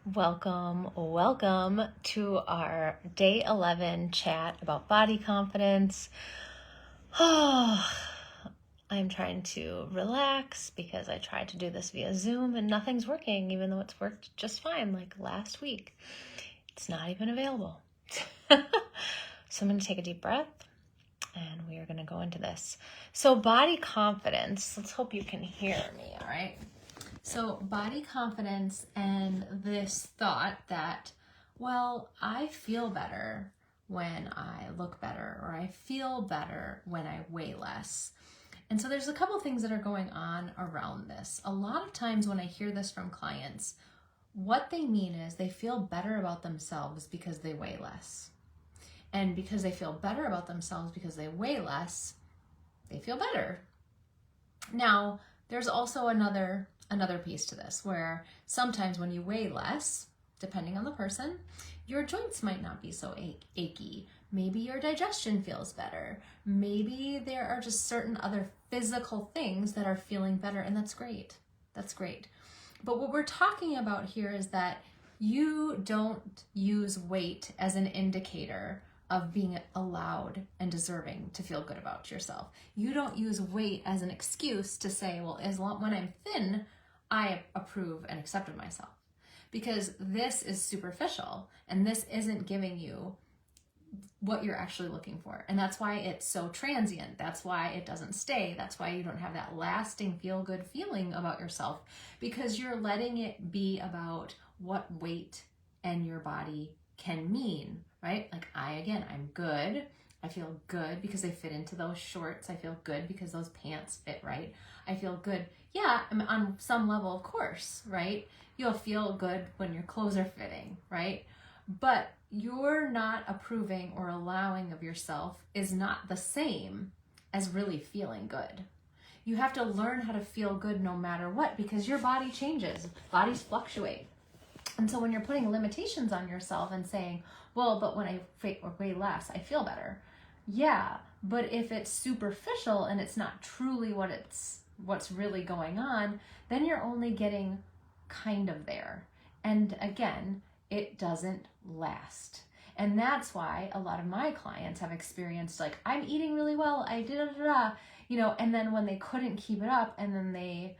Welcome to our day 11 chat about body confidence. Oh, I'm trying to relax because I tried to do this via Zoom and nothing's working, even though it's worked just fine like last week. It's not even available. So I'm going to take a deep breath and we are going to go into this. So body confidence, let's hope you can hear me, all right? So body confidence and this thought that, well, I feel better when I look better, or I feel better when I weigh less. And so there's a couple things that are going on around this. A lot of times when I hear this from clients, what they mean is they feel better about themselves because they weigh less. And because they feel better about themselves because they weigh less, they feel better. Now, there's also another piece to this where sometimes when you weigh less, depending on the person, your joints might not be so achy. Maybe your digestion feels better. Maybe there are just certain other physical things that are feeling better, and that's great. That's great. But what we're talking about here is that you don't use weight as an indicator of being allowed and deserving to feel good about yourself. You don't use weight as an excuse to say, well, when I'm thin, I approve and accept of myself. Because this is superficial and this isn't giving you what you're actually looking for. And that's why it's so transient. That's why it doesn't stay. That's why you don't have that lasting feel-good feeling about yourself, because you're letting it be about what weight and your body can mean, right? Like I'm good. I feel good because they fit into those shorts. I feel good because those pants fit right. I feel good. Yeah, on some level, of course, right? You'll feel good when your clothes are fitting, right? But you're not approving or allowing of yourself is not the same as really feeling good. You have to learn how to feel good no matter what, because your body changes. Bodies fluctuate. And so when you're putting limitations on yourself and saying, well, but when I weigh less, I feel better. Yeah, but if it's superficial and it's not truly what's really going on, then you're only getting kind of there. And again, it doesn't last. And that's why a lot of my clients have experienced like, I'm eating really well, I did and then when they couldn't keep it up and then they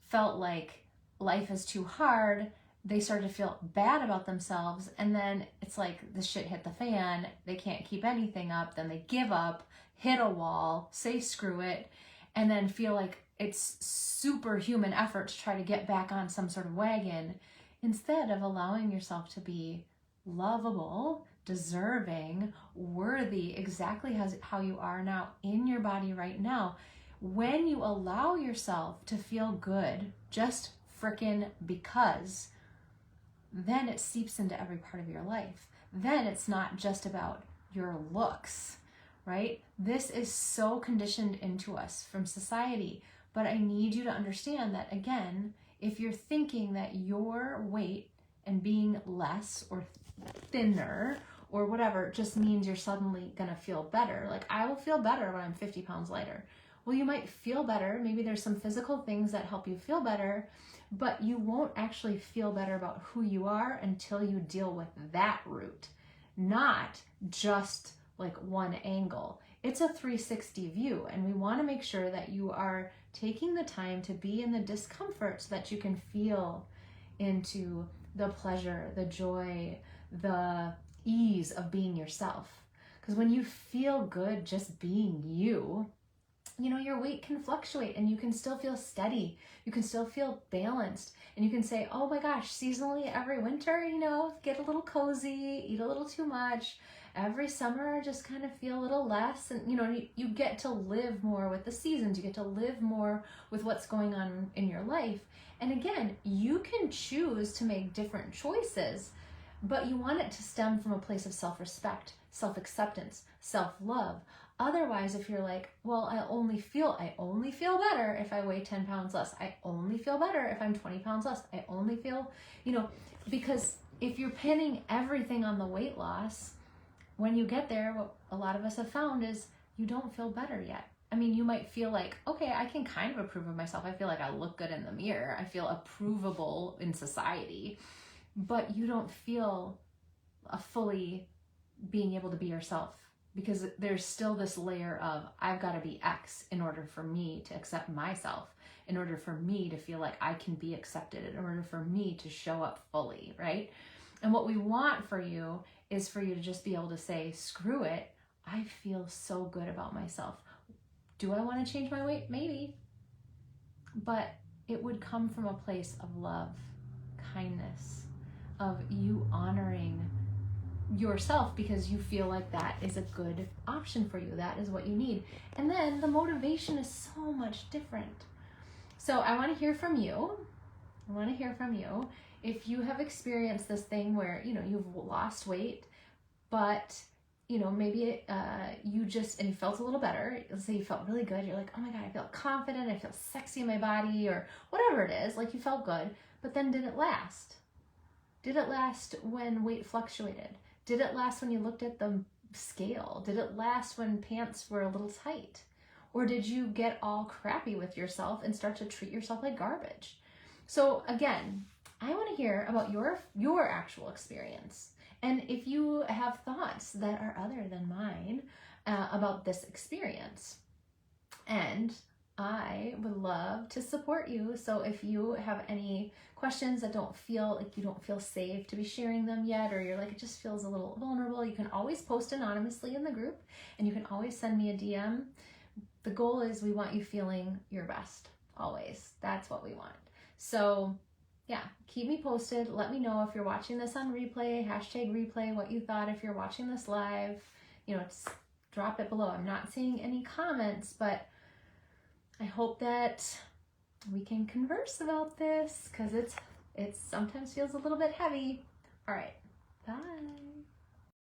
felt like life is too hard, they started to feel bad about themselves, and then it's like the shit hit the fan, they can't keep anything up, then they give up, hit a wall, say screw it, and then feel like it's superhuman effort to try to get back on some sort of wagon, instead of allowing yourself to be lovable, deserving, worthy, exactly how you are now in your body right now. When you allow yourself to feel good, just frickin' because, then it seeps into every part of your life. Then it's not just about your looks, right? This is so conditioned into us from society. But I need you to understand that, again, if you're thinking that your weight and being less or thinner or whatever just means you're suddenly going to feel better. Like, I will feel better when I'm 50 pounds lighter. Well, you might feel better. Maybe there's some physical things that help you feel better, but you won't actually feel better about who you are until you deal with that root, not just like one angle. It's a 360 view, and we want to make sure that you are taking the time to be in the discomfort so that you can feel into the pleasure, the joy, the ease of being yourself. Because when you feel good just being you, your weight can fluctuate and you can still feel steady. You can still feel balanced. And you can say, oh my gosh, seasonally every winter, get a little cozy, eat a little too much. Every summer, just kind of feel a little less. And, you get to live more with the seasons. You get to live more with what's going on in your life. And again, you can choose to make different choices, but you want it to stem from a place of self-respect, self-acceptance, self-love. Otherwise, if you're like, well, I only feel better if I weigh 10 pounds less. I only feel better if I'm 20 pounds less. I only feel, because if you're pinning everything on the weight loss, when you get there, what a lot of us have found is you don't feel better yet. I mean, you might feel like, okay, I can kind of approve of myself. I feel like I look good in the mirror. I feel approvable in society. but you don't feel a fully being able to be yourself, because there's still this layer of, I've got to be X in order for me to accept myself, in order for me to feel like I can be accepted, in order for me to show up fully, right? And what we want for you is for you to just be able to say, screw it, I feel so good about myself. Do I want to change my weight? Maybe. But it would come from a place of love, kindness, of you honoring yourself because you feel like that is a good option for you. That is what you need. And then the motivation is so much different. So I want to hear from you. If you have experienced this thing where, you've lost weight, but maybe you just, and you felt a little better. Let's say you felt really good. You're like, oh my God, I feel confident. I feel sexy in my body, or whatever it is. Like, you felt good, but then did it last? Did it last when weight fluctuated? Did it last when you looked at the scale? Did it last when pants were a little tight? Or did you get all crappy with yourself and start to treat yourself like garbage? So again, I want to hear about your actual experience. And if you have thoughts that are other than mine about this experience. And I would love to support you. So if you have any questions that don't feel safe to be sharing them yet, or you're like, it just feels a little vulnerable, you can always post anonymously in the group, and you can always send me a DM. The goal is, we want you feeling your best, always. That's what we want. So yeah, keep me posted. Let me know if you're watching this on replay, #replay, what you thought. If you're watching this live, just drop it below. I'm not seeing any comments, but I hope that we can converse about this, because it sometimes feels a little bit heavy. All right, bye.